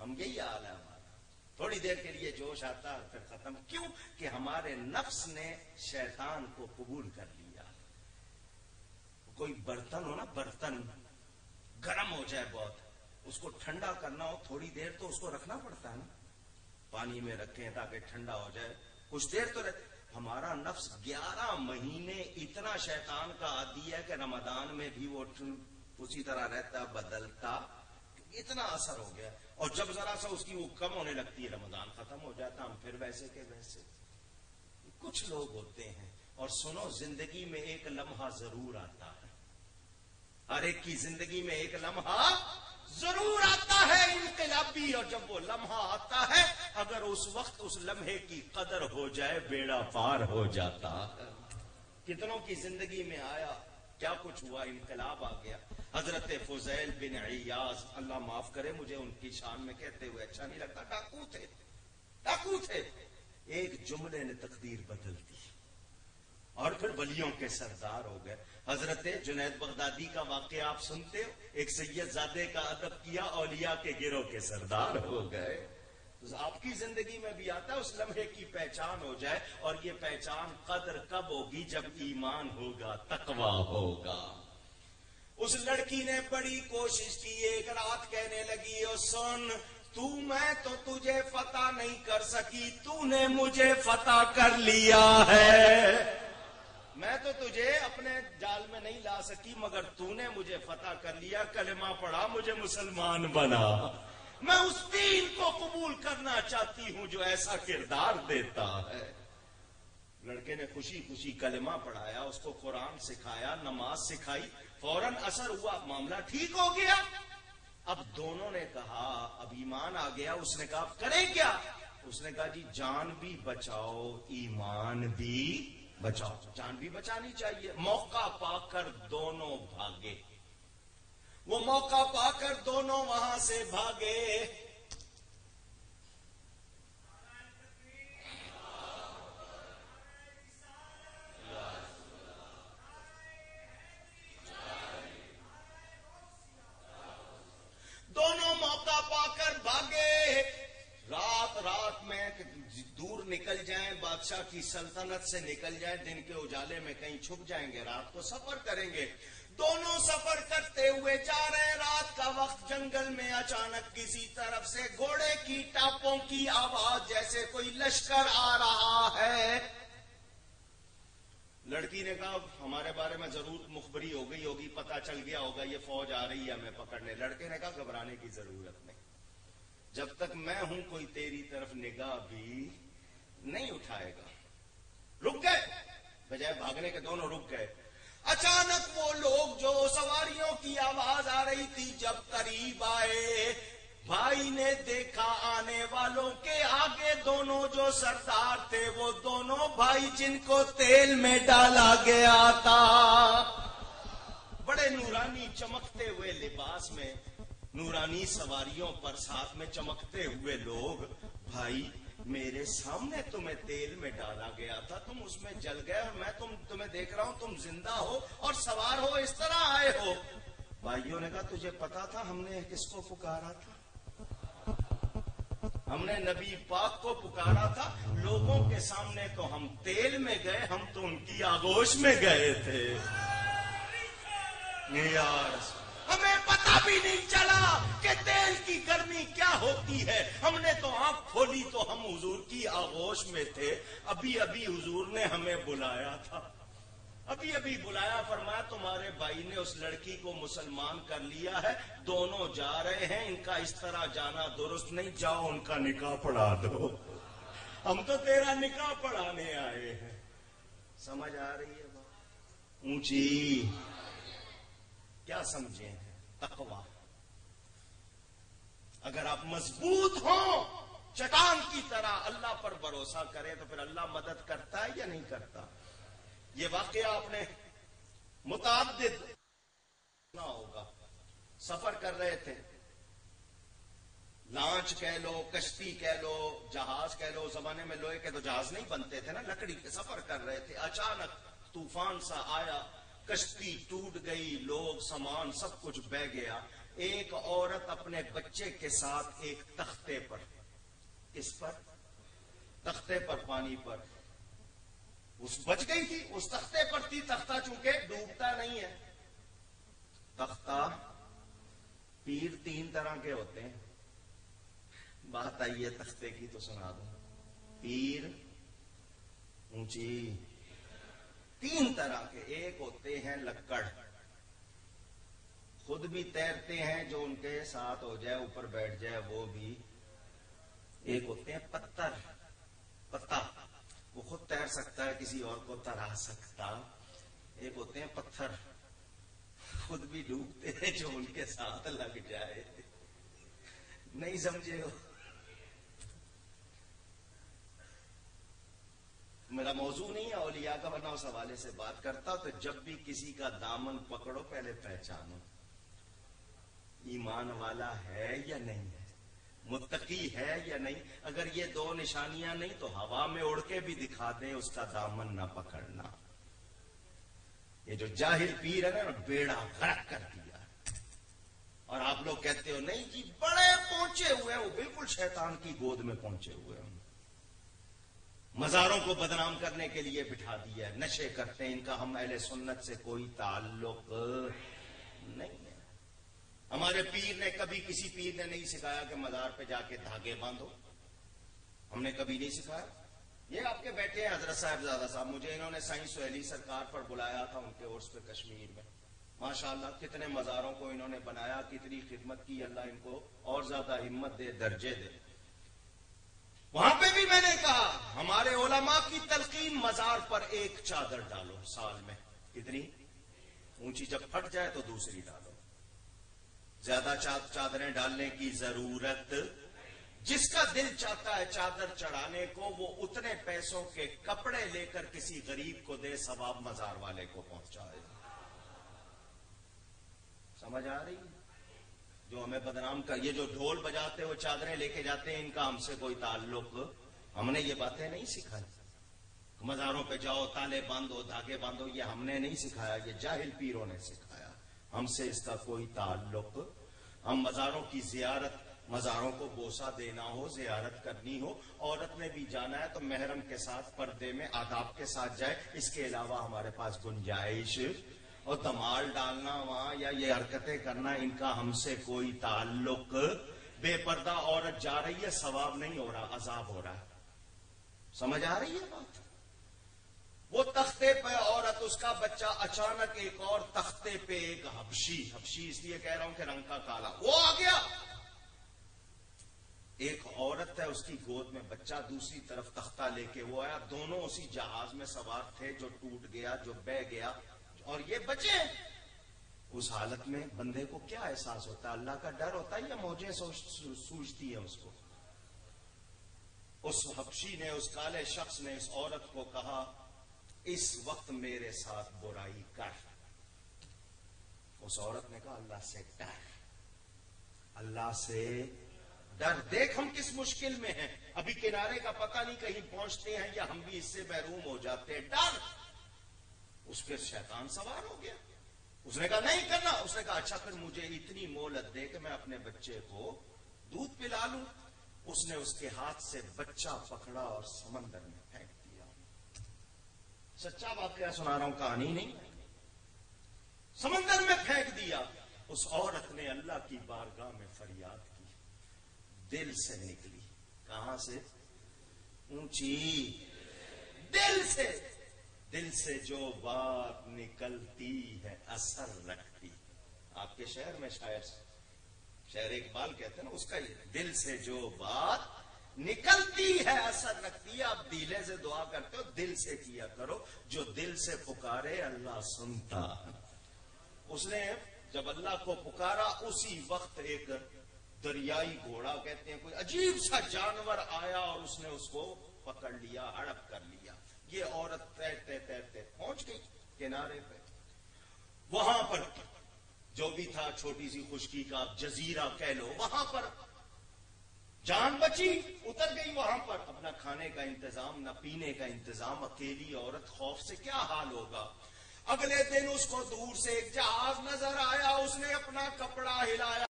ہم یہی حال ہے ہمارا، تھوڑی دیر کے لیے جوش آتا ہے پھر ختم. کیوں کہ ہمارے نفس نے شیطان کو قبول کر لیا. کوئی برتن ہو نا، برتن گرم ہو جائے بہت، اس کو ٹھنڈا کرنا ہو تھوڑی دیر تو اس کو رکھنا پڑتا ہے نا، پانی میں رکھیں تاکہ ٹھنڈا ہو جائے، کچھ دیر تو ہمارا نفس 11 مہینے اتنا شیطان کا عادی ہے کہ رمضان میں بھی وہ اسی طرح رہتا، بدلتا، اتنا اثر ہو گیا. اور جب ذرا سا اس کی وہ کم ہونے لگتی ہے، رمضان ختم ہو جاتا، ہم پھر ویسے کے ویسے. کچھ لوگ ہوتے ہیں، اور سنو، زندگی میں ایک لمحہ ضرور آتا ہے، ہر ایک کی زندگی میں ایک لمحہ ضرور آتا ہے انقلابی، اور جب وہ لمحہ آتا ہے اگر اس وقت اس لمحے کی قدر ہو جائے بیڑا پار ہو جاتا. کتنوں کی زندگی میں آیا، کیا کچھ ہوا، انقلاب آ گیا. حضرت فضیل بن عیاض، اللہ معاف کرے مجھے ان کی شان میں کہتے ہوئے اچھا نہیں لگتا، ڈاکو تھے. ایک جملے نے تقدیر بدل دی اور پھر ولیوں کے سردار ہو گئے. حضرت جنید بغدادی کا واقعہ آپ سنتے ہو، ایک سید زادے کا ادب کیا، اولیاء کے گروہ کے سردار ہو گئے. آپ کی زندگی میں بھی آتا ہے اس لمحے کی پہچان ہو جائے، اور یہ پہچان قدر کب ہوگی؟ جب ایمان ہوگا، تقویٰ ہوگا. اس لڑکی نے بڑی کوشش کی، ایک رات کہنے لگی، او سن، میں تو تجھے فتح نہیں کر سکی، تو نے مجھے فتح کر لیا ہے. میں تو تجھے اپنے جال میں نہیں لا سکی، مگر تو نے مجھے فتح کر لیا، کلمہ پڑھا، مجھے مسلمان بنا. میں اس دین کو قبول کرنا چاہتی ہوں جو ایسا کردار دیتا ہے. لڑکے نے خوشی خوشی کلمہ پڑھایا، اس کو قرآن سکھایا، نماز سکھائی، فوراً اثر ہوا، معاملہ ٹھیک ہو گیا. اب دونوں نے کہا، اب ایمان آ گیا. اس نے کہا اب کریں کیا؟ اس نے کہا جی جان بھی بچاؤ، ایمان بھی بچاؤ. جان بھی بچانی چاہیے. موقع پا کر دونوں بھاگے. وہ موقع پا کر دونوں وہاں سے بھاگے. دونوں موقع پا کر بھاگے. رات میں دور نکل جائیں، بادشاہ کی سلطنت سے نکل جائیں، دن کے اجالے میں کہیں چھپ جائیں گے، رات کو سفر کریں گے. دونوں سفر کرتے ہوئے جا رہے ہیں. رات کا وقت، جنگل میں اچانک کسی طرف سے گھوڑے کی ٹاپوں کی آواز، جیسے کوئی لشکر آ رہا ہے. لڑکی نے کہا ہمارے بارے میں ضرور مخبری ہو گئی ہوگی، پتہ چل گیا ہوگا یہ فوج آ رہی ہے ہمیں پکڑنے. لڑکے نے کہا گھبرانے کی ضرورت نہیں، جب تک میں ہوں کوئی تیری طرف نگاہ بھی نہیں اٹھائے گا. رک گئے، بجائے بھاگنے کے دونوں رک گئے. اچانک وہ لوگ جو سواریوں کی آواز آ رہی تھی جب قریب آئے، بھائی نے دیکھا آنے والوں کے آگے دونوں جو سردار تھے، وہ دونوں بھائی جن کو تیل میں ڈالا گیا تھا، بڑے نورانی چمکتے ہوئے لباس میں، نورانی سواریوں پر ساتھ میں چمکتے ہوئے لوگ. بھائی میرے سامنے تمہیں تیل میں ڈالا گیا تھا، تم اس میں جل گئے، اور میں تمہیں دیکھ رہا ہوں تم زندہ ہو اور سوار ہو، اس طرح آئے ہو. بھائیوں نے کہا تجھے پتا تھا ہم نے کس کو پکارا تھا؟ ہم نے نبی پاک کو پکارا تھا. لوگوں کے سامنے تو ہم تیل میں گئے، ہم تو ان کی آغوش میں گئے تھے. ہمیں پتا بھی نہیں چلا کہ تیل کی گرمی کیا ہوتی ہے. ہم نے تو آنکھ کھولی تو ہم حضور کی آغوش میں تھے. ابھی ابھی حضور نے ہمیں بلایا تھا، ابھی ابھی بلایا، فرمایا تمہارے بھائی نے اس لڑکی کو مسلمان کر لیا ہے، دونوں جا رہے ہیں، ان کا اس طرح جانا درست نہیں، جاؤ ان کا نکاح پڑھا دو. ہم تو تیرا نکاح پڑھانے آئے ہیں. سمجھ آ رہی ہے بات؟ اونچی کیا سمجھے ہیں؟ تقویٰ. اگر آپ مضبوط ہوں، چٹان کی طرح اللہ پر بھروسہ کریں، تو پھر اللہ مدد کرتا ہے یا نہیں کرتا؟ یہ واقعہ آپ نے متعدد سنا ہوگا. سفر کر رہے تھے، لانچ کہہ لو، کشتی کہہ لو، جہاز کہہ لو. زمانے میں لوہے کے تو جہاز نہیں بنتے تھے نا، لکڑی کے. سفر کر رہے تھے، اچانک طوفان سا آیا، کشتی ٹوٹ گئی، لوگ سامان سب کچھ بہہ گیا. ایک عورت اپنے بچے کے ساتھ ایک تختے پر، کس پر؟ تختے پر، پانی پر، اس بچ گئی تھی، اس تختے پر تھی. تختہ چونکہ ڈوبتا نہیں ہے. تختہ پیر تین طرح کے ہوتے ہیں. بات آئی ہے تختے کی تو سنا دوں. پیر اونچی تین طرح کے. ایک ہوتے ہیں لکڑ، خود بھی تیرتے ہیں، جو ان کے ساتھ ہو جائے اوپر بیٹھ جائے وہ بھی. ایک ہوتے ہیں پتھر، پتا، وہ خود تیر سکتا ہے، کسی اور کو ترا سکتا. ایک ہوتے ہیں پتھر، خود بھی ڈوبتے ہیں، جو ان کے ساتھ لگ جائے. نہیں سمجھے ہو؟ میرا موضوع نہیں ہے اولیاء کا، ورنہ اس حوالے سے بات کرتا. تو جب بھی کسی کا دامن پکڑو پہلے پہچانو ایمان والا ہے یا نہیں ہے، متقی ہے یا نہیں. اگر یہ دو نشانیاں نہیں تو ہوا میں اڑ کے بھی دکھا دیں، اس کا دامن نہ پکڑنا. یہ جو جاہل پیر ہے نا، بیڑا غرق کر دیا. اور آپ لوگ کہتے ہو نہیں جی بڑے پہنچے ہوئے ہیں، وہ بالکل شیطان کی گود میں پہنچے ہوئے ہیں. مزاروں کو بدنام کرنے کے لیے بٹھا دیا. نشے کرتے ہیں، ان کا ہم اہل سنت سے کوئی تعلق نہیں ہے. ہمارے پیر نے کبھی، کسی پیر نے نہیں سکھایا کہ مزار پہ جا کے دھاگے باندھو. ہم نے کبھی نہیں سکھایا. یہ آپ کے بیٹے ہیں حضرت صاحب زادہ صاحب، مجھے انہوں نے سائیں سہیلی سرکار پر بلایا تھا ان کے عرس پہ کشمیر میں. ماشاءاللہ کتنے مزاروں کو انہوں نے بنایا، کتنی خدمت کی. اللہ ان کو اور زیادہ ہمت دے، درجے دے. وہاں پہ بھی میں نے کہا ہمارے علماء کی تلقین، مزار پر ایک چادر ڈالو سال میں. کتنی اونچی؟ جب پھٹ جائے تو دوسری ڈالو. زیادہ چادریں ڈالنے کی ضرورت. جس کا دل چاہتا ہے چادر چڑھانے کو، وہ اتنے پیسوں کے کپڑے لے کر کسی غریب کو دے، ثواب مزار والے کو پہنچائے. سمجھ آ رہی؟ جو ہمیں بدنام کر، یہ جو ڈھول بجاتے وہ چادریں لے کے جاتے ہیں، ان کا ہم سے کوئی تعلق. ہم نے یہ باتیں نہیں سکھائی. مزاروں پہ جاؤ، تالے باندھو، دھاگے باندھو، یہ ہم نے نہیں سکھایا، یہ جاہل پیروں نے سکھایا. ہم سے اس کا کوئی تعلق. ہم مزاروں کی زیارت، مزاروں کو بوسہ دینا ہو، زیارت کرنی ہو، عورت نے بھی جانا ہے تو محرم کے ساتھ پردے میں آداب کے ساتھ جائے. اس کے علاوہ ہمارے پاس گنجائش. اور دمال ڈالنا وہاں یا یہ حرکتیں کرنا، ان کا ہم سے کوئی تعلق. بے پردہ عورت جا رہی ہے، ثواب نہیں ہو رہا، عذاب ہو رہا ہے. سمجھ آ رہی ہے بات؟ وہ تختے پہ عورت، اس کا بچہ، اچانک ایک اور تختے پہ ایک حبشی، حبشی اس لیے کہہ رہا ہوں کہ رنگ کا کالا، وہ آ گیا. ایک عورت ہے، اس کی گود میں بچہ، دوسری طرف تختہ لے کے وہ آیا. دونوں اسی جہاز میں سوار تھے جو ٹوٹ گیا، جو بہ گیا، اور یہ بچے. اس حالت میں بندے کو کیا احساس ہوتا ہے؟ اللہ کا ڈر ہوتا ہے یا موجیں سوچتی ہے اس کو؟ اس حبشی نے، اس کالے شخص نے اس عورت کو کہا اس وقت میرے ساتھ برائی کر. اس عورت نے کہا اللہ سے ڈر، اللہ سے ڈر. دیکھ ہم کس مشکل میں ہیں، ابھی کنارے کا پتہ نہیں، کہیں پہنچتے ہیں یا ہم بھی اس سے محروم ہو جاتے ہیں. ڈر. اس پہ شیطان سوار ہو گیا. اس نے کہا نہیں کرنا. اس نے کہا اچھا پھر مجھے اتنی مہلت دے کہ میں اپنے بچے کو دودھ پلا لوں. اس نے اس کے ہاتھ سے بچہ پکڑا اور سمندر میں پھینک دیا. سچا واقعہ سنا رہا ہوں، کہانی نہیں. سمندر میں پھینک دیا. اس عورت نے اللہ کی بارگاہ میں فریاد کی، دل سے نکلی. کہاں سے؟ اونچی دل سے. دل سے جو بات نکلتی ہے اثر رکھتی. آپ کے شہر میں شہر اقبال کہتے ہیں نا، اس کا یہ دل سے جو بات نکلتی ہے اثر رکھتی ہے. آپ دیلے سے دعا کرتے ہو، دل سے کیا کرو. جو دل سے پکارے اللہ سنتا. اس نے جب اللہ کو پکارا، اسی وقت ایک دریائی گھوڑا کہتے ہیں، کوئی عجیب سا جانور آیا اور اس نے اس کو پکڑ لیا، ہڑپ کر لیا. یہ عورت تیرتے تیرتے پہنچ گئی کنارے پہ. وہاں پر جو بھی تھا، چھوٹی سی خشکی کا جزیرہ کہہ لو، وہاں پر جان بچی، اتر گئی. وہاں پر اپنا کھانے کا انتظام، نہ پینے کا انتظام. اکیلی عورت، خوف سے کیا حال ہوگا. اگلے دن اس کو دور سے ایک جہاز نظر آیا، اس نے اپنا کپڑا ہلایا.